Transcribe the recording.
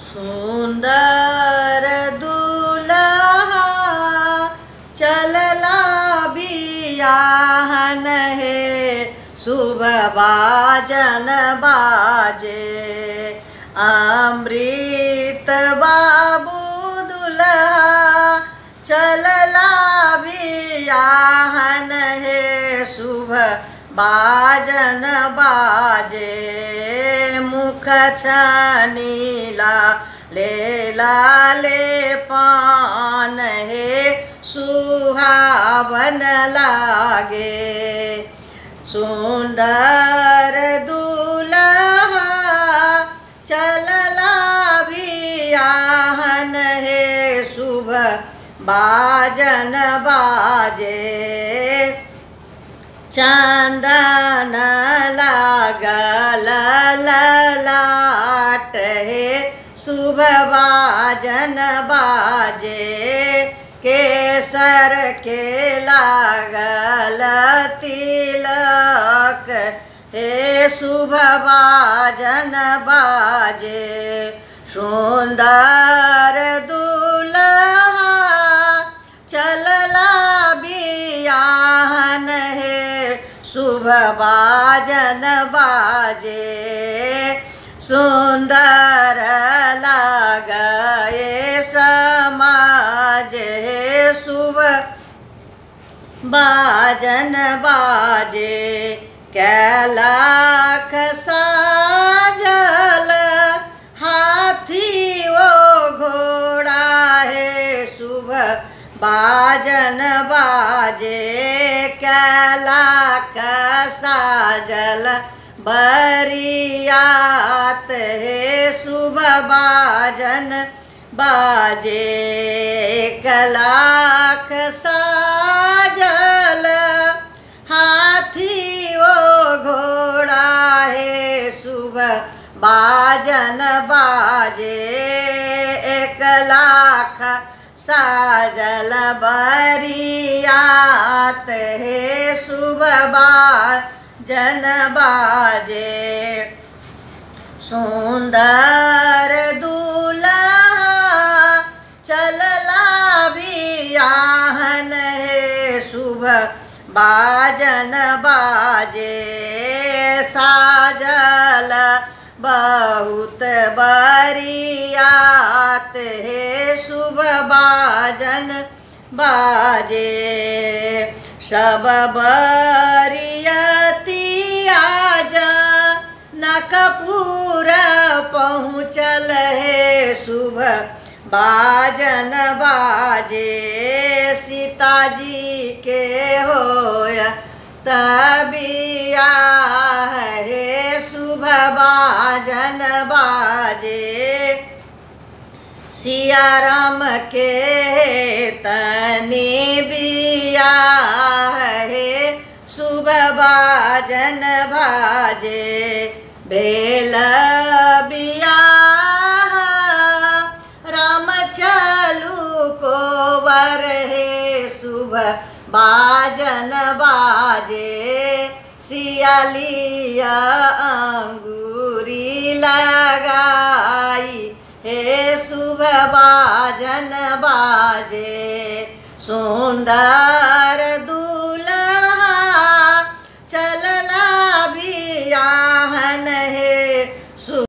सुंदर दूल्हा चलला बियाहन हे, शुभ बाजन बाजे। अमृत बाबू दूल्हा चलला बियाहन हे, शुभ बाजन बाजे। मुख छनीला ले लाले पान हे, सुहावन लागे। सुंदर दूल्हा चलला बियाहन हे, शुभ बाजन बाजे। चंदन लागल ललाट हे, शुभ बाजन बाजे। केसर के लागल तिलक हे, शुभ बाजन बाजे। सुंदर दूल्हा चलला बियाहन हे, शुभ बाजन बाजे। सुंदर लागए समाज हे, शुभ बाजन बाजे। कैलाख साजल हाथी ओ घोड़ा हे, शुभ बाजन बाजे। कैलाख साजल बरियात हे, शुभ बाजन बाजे। कैलाख साजल हाथी ओ घोड़ा हे, शुभ बाजन बाजे। 1 लाख साजल बरियात हे, शुभ बाजन बाजे। सुंदर दूल्हा चलला बियाहन हे, शुभ बाजन बाजे। साजल बहुत बरियात हे, शुभ बाजन बाजे। सब बरियतिया जनकपुर पहुँचल हे, शुभ बाजन बाजे। सीता जी के होय तबियाह हे, शुभ बाजन बाजे। सिया राम के तनी बियाह हे, शुभ बाजन बाजे। भेल बियाह राम चलू कोवर हे, शुभ बाजन बाजे। सियालिया अंगूरी लगाई हे, शुभ बाजन बाजे। सुंदर